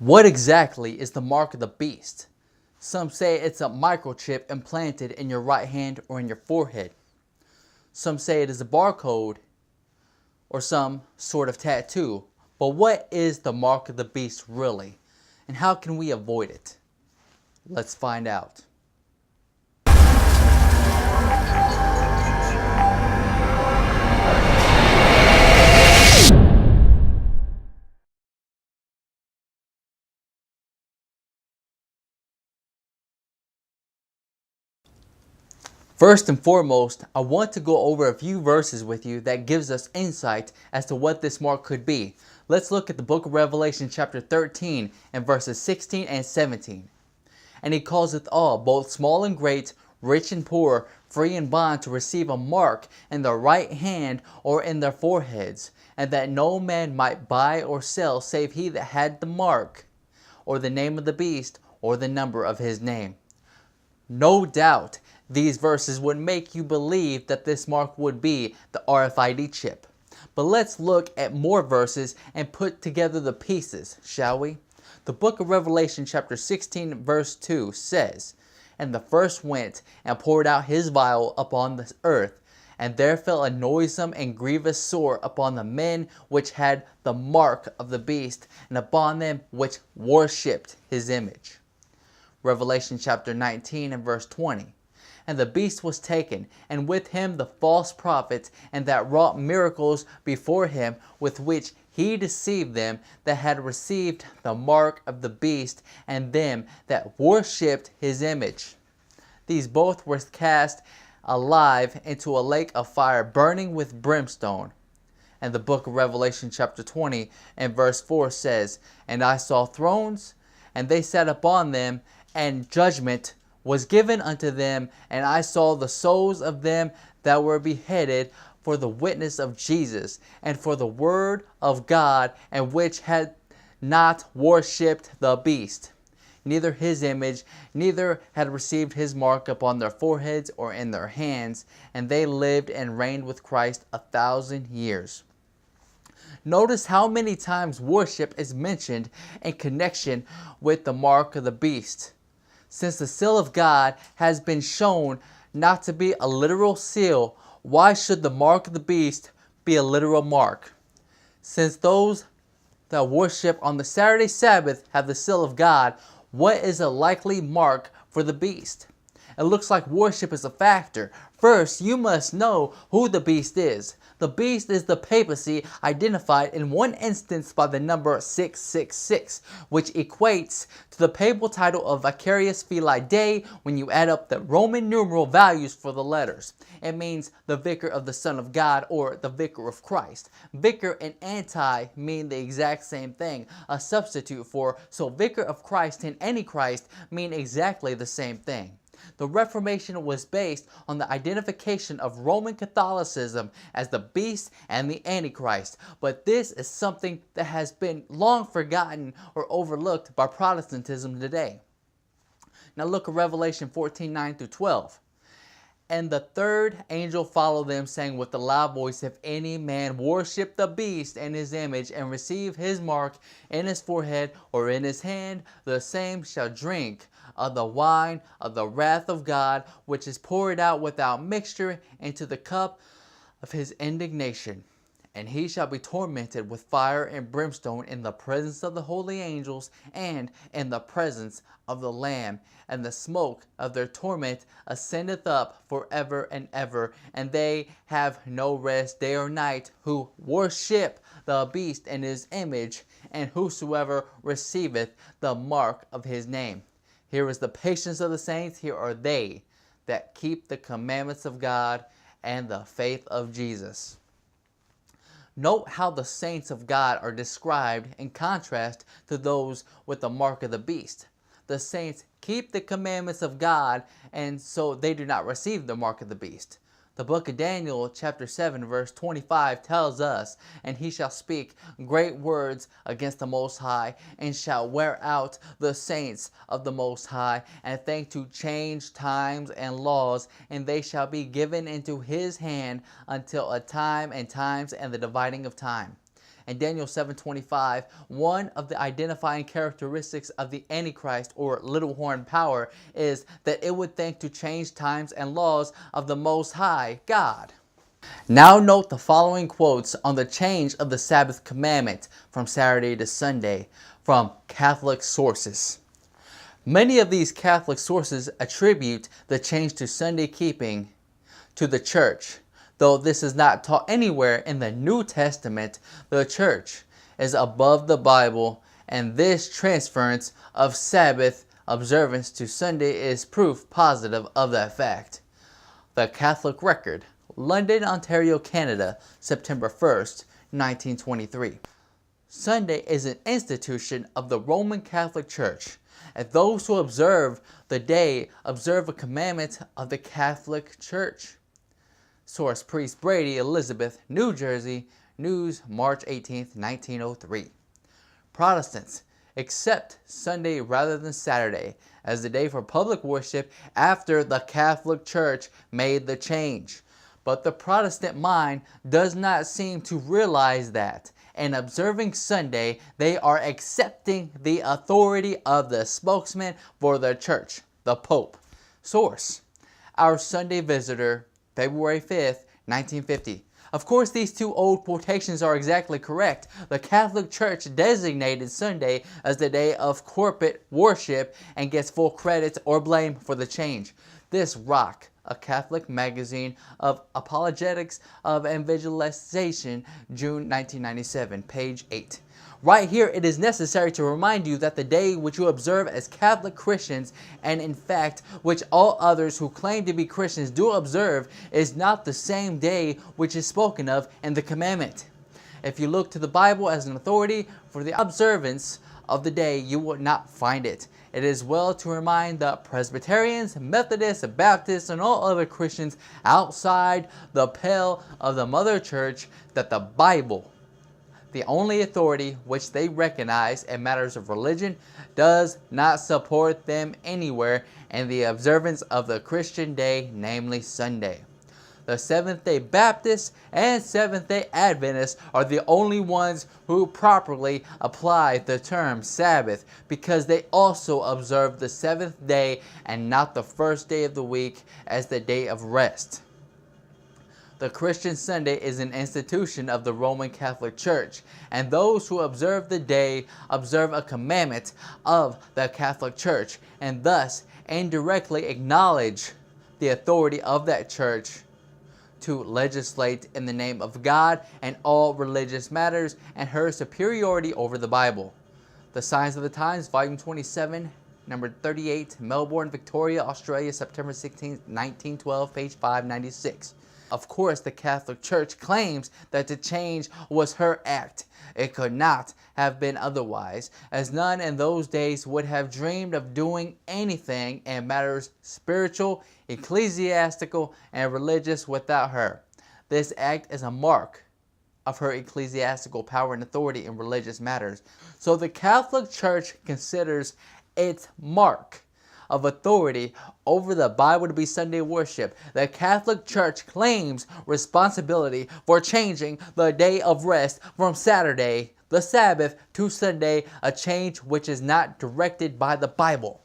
What exactly is the mark of the beast? Some say it's a microchip implanted in your right hand or in your forehead. Some say it is a barcode or some sort of tattoo. But what is the mark of the beast really? And how can we avoid it? Let's find out. First and foremost, I want to go over a few verses with you that gives us insight as to what this mark could be. Let's look at the book of Revelation chapter 13 and verses 16 and 17. And he causeth all, both small and great, rich and poor, free and bond, to receive a mark in their right hand or in their foreheads, and that no man might buy or sell save he that had the mark, or the name of the beast, or the number of his name. No doubt, these verses would make you believe that this mark would be the RFID chip. But let's look at more verses and put together the pieces, shall we? The book of Revelation chapter 16 verse 2 says, And the first went and poured out his vial upon the earth, and there fell a noisome and grievous sore upon the men which had the mark of the beast, and upon them which worshipped his image. Revelation chapter 19 and verse 20. And the beast was taken, and with him the false prophet, and that wrought miracles before him, with which he deceived them that had received the mark of the beast, and them that worshipped his image. These both were cast alive into a lake of fire, burning with brimstone. And the book of Revelation chapter 20 and verse 4 says, And I saw thrones, and they sat upon them, and judgment was given unto them, and I saw the souls of them that were beheaded for the witness of Jesus, and for the word of God, and which had not worshipped the beast, neither his image, neither had received his mark upon their foreheads or in their hands, and they lived and reigned with Christ 1,000 years. Notice how many times worship is mentioned in connection with the mark of the beast. Since the seal of God has been shown not to be a literal seal, why should the mark of the beast be a literal mark? Since those that worship on the Saturday Sabbath have the seal of God, what is a likely mark for the beast? It looks like worship is a factor. First, you must know who the beast is. The beast is the papacy, identified in one instance by the number 666, which equates to the papal title of Vicarius Filii Dei when you add up the Roman numeral values for the letters. It means the vicar of the Son of God, or the vicar of Christ. Vicar and anti mean the exact same thing, a substitute for, so vicar of Christ and antichrist mean exactly the same thing. The Reformation was based on the identification of Roman Catholicism as the beast and the Antichrist, but this is something that has been long forgotten or overlooked by Protestantism today. Now look at Revelation 14:9 through 12. And the third angel followed them, saying with a loud voice, If any man worship the beast and his image, and receive his mark in his forehead or in his hand, the same shall drink of the wine of the wrath of God, which is poured out without mixture into the cup of his indignation. And he shall be tormented with fire and brimstone in the presence of the holy angels and in the presence of the Lamb. And the smoke of their torment ascendeth up forever and ever. And they have no rest day or night who worship the beast and his image, and whosoever receiveth the mark of his name. Here is the patience of the saints. Here are they that keep the commandments of God and the faith of Jesus. Note how the saints of God are described in contrast to those with the mark of the beast. The saints keep the commandments of God, and so they do not receive the mark of the beast. The book of Daniel chapter 7 verse 25 tells us, And he shall speak great words against the Most High, and shall wear out the saints of the Most High, and think to change times and laws, and they shall be given into his hand until a time and times and the dividing of time. and Daniel 7:25, one of the identifying characteristics of the Antichrist or little horn power is that it would think to change times and laws of the Most High God. Now note the following quotes on the change of the Sabbath commandment from Saturday to Sunday from Catholic sources. Many of these Catholic sources attribute the change to Sunday keeping to the church. Though this is not taught anywhere in the New Testament, the church is above the Bible, and this transference of Sabbath observance to Sunday is proof positive of that fact. The Catholic Record, London, Ontario, Canada, September 1st, 1923. Sunday is an institution of the Roman Catholic Church, and those who observe the day observe a commandment of the Catholic Church. Source: Priest Brady, Elizabeth, New Jersey, News, March 18, 1903. Protestants accept Sunday rather than Saturday as the day for public worship after the Catholic Church made the change. But the Protestant mind does not seem to realize that in observing Sunday, they are accepting the authority of the spokesman for the church, the Pope. Source: Our Sunday Visitor, February 5th, 1950. Of course, these two old quotations are exactly correct. The Catholic Church designated Sunday as the day of corporate worship and gets full credit or blame for the change. This Rock, a Catholic magazine of apologetics of evangelization, June 1997, page 8. Right here, it is necessary to remind you that the day which you observe as Catholic Christians, and in fact, which all others who claim to be Christians do observe, is not the same day which is spoken of in the commandment. If you look to the Bible as an authority for the observance of the day, you will not find it. It is well to remind the Presbyterians, Methodists, Baptists, and all other Christians outside the pale of the Mother Church that the Bible, the only authority which they recognize in matters of religion, does not support them anywhere in the observance of the Christian day, namely Sunday. The Seventh-day Baptists and Seventh-day Adventists are the only ones who properly apply the term Sabbath, because they also observe the seventh day and not the first day of the week as the day of rest. The Christian Sunday is an institution of the Roman Catholic Church, and those who observe the day observe a commandment of the Catholic Church, and thus indirectly acknowledge the authority of that church to legislate in the name of God and all religious matters, and her superiority over the Bible. The Signs of the Times, Volume 27, number 38, Melbourne, Victoria, Australia, September 16, 1912, page 596. Of course, the Catholic Church claims that the change was her act. It could not have been otherwise, as none in those days would have dreamed of doing anything in matters spiritual, ecclesiastical, and religious without her. This act is a mark of her ecclesiastical power and authority in religious matters. So the Catholic Church considers its mark of authority over the Bible to be Sunday worship. The Catholic Church claims responsibility for changing the day of rest from Saturday, the Sabbath, to Sunday, a change which is not directed by the Bible.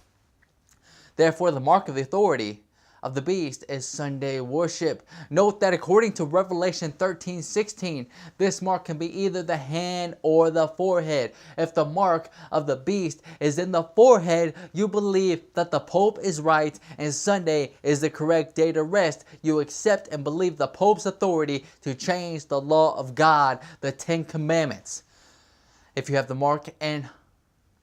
Therefore, the mark of the authority of the beast is Sunday worship. Note that according to Revelation 13:16, this mark can be either the hand or the forehead. If the mark of the beast is in the forehead, you believe that the Pope is right and Sunday is the correct day to rest. You accept and believe the Pope's authority to change the law of God, the Ten Commandments. If you have the mark in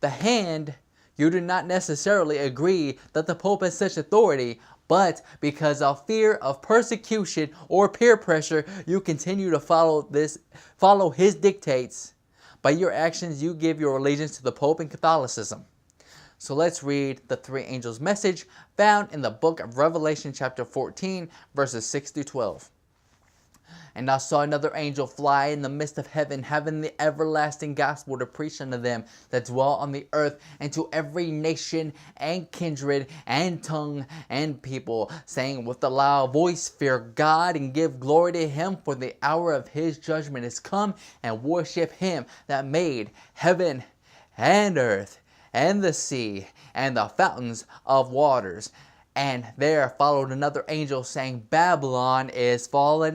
the hand, you do not necessarily agree that the Pope has such authority, but because of fear of persecution or peer pressure, you continue to follow his dictates. By your actions, you give your allegiance to the Pope and Catholicism. So let's read the three angels' message found in the book of Revelation chapter 14, verses 6 through 12. And I saw another angel fly in the midst of heaven, having the everlasting gospel to preach unto them that dwell on the earth, and to every nation and kindred and tongue and people, saying with a loud voice, Fear God and give glory to him, for the hour of his judgment is come, and worship him that made heaven and earth and the sea and the fountains of waters. And there followed another angel, saying, Babylon is fallen,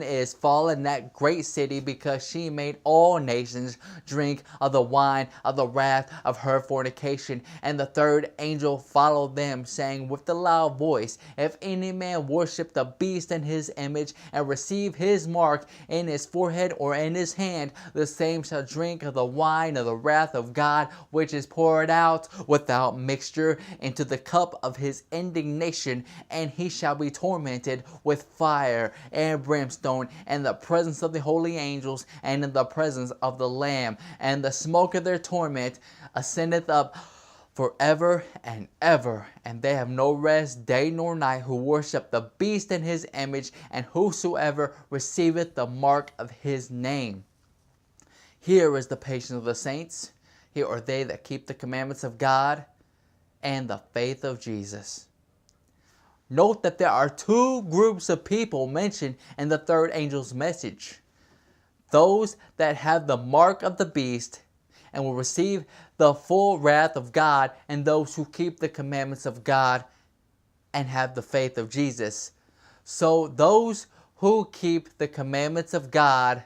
that great city, because she made all nations drink of the wine of the wrath of her fornication. And the third angel followed them, saying with a loud voice, If any man worship the beast in his image, and receive his mark in his forehead or in his hand, the same shall drink of the wine of the wrath of God, which is poured out without mixture into the cup of his indignation. And he shall be tormented with fire and brimstone in the presence of the holy angels and in the presence of the Lamb. And the smoke of their torment ascendeth up forever and ever. And they have no rest day nor night who worship the beast in his image, and whosoever receiveth the mark of his name. Here is the patience of the saints. Here are they that keep the commandments of God and the faith of Jesus. Note that there are two groups of people mentioned in the third angel's message. Those that have the mark of the beast and will receive the full wrath of God, and those who keep the commandments of God and have the faith of Jesus. So those who keep the commandments of God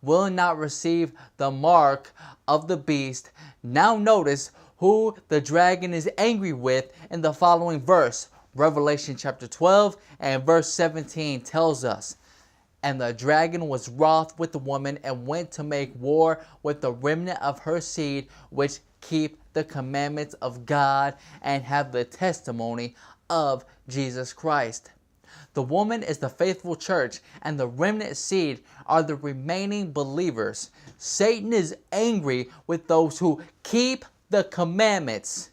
will not receive the mark of the beast. Now notice who the dragon is angry with in the following verse. Revelation chapter 12 and verse 17 tells us, And the dragon was wroth with the woman, and went to make war with the remnant of her seed, which keep the commandments of God and have the testimony of Jesus Christ. The woman is the faithful church, and the remnant seed are the remaining believers. Satan is angry with those who keep the commandments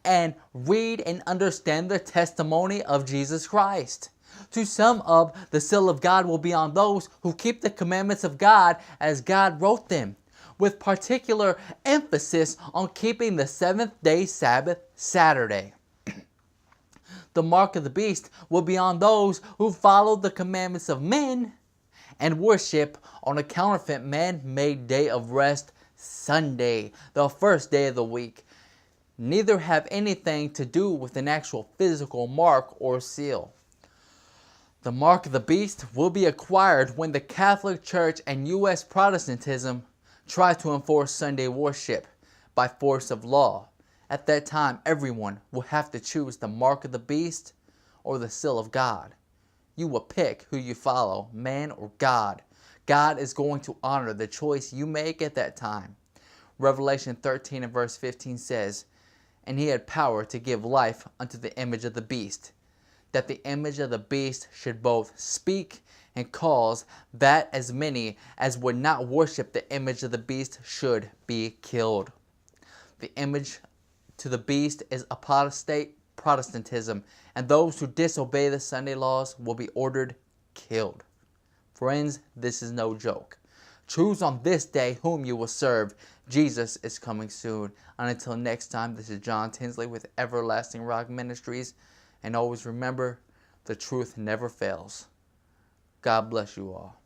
and read and understand the testimony of Jesus Christ. To sum up, the seal of God will be on those who keep the commandments of God as God wrote them, with particular emphasis on keeping the seventh-day Sabbath Saturday. The mark of the beast will be on those who follow the commandments of men and worship on a counterfeit man-made day of rest, Sunday, the first day of the week. Neither have anything to do with an actual physical mark or seal. The mark of the beast will be acquired when the Catholic Church and U.S. Protestantism try to enforce Sunday worship by force of law. At that time, everyone will have to choose the mark of the beast or the seal of God. You will pick who you follow, man or God. God is going to honor the choice you make at that time. Revelation 13 and verse 15 says, And he had power to give life unto the image of the beast, that the image of the beast should both speak and cause that as many as would not worship the image of the beast should be killed. The image to the beast is apostate Protestantism, and those who disobey the Sunday laws will be ordered killed. Friends, this is no joke. Choose on this day whom you will serve. Jesus is coming soon. And until next time, this is John Tinsley with Everlasting Rock Ministries. And always remember, the truth never fails. God bless you all.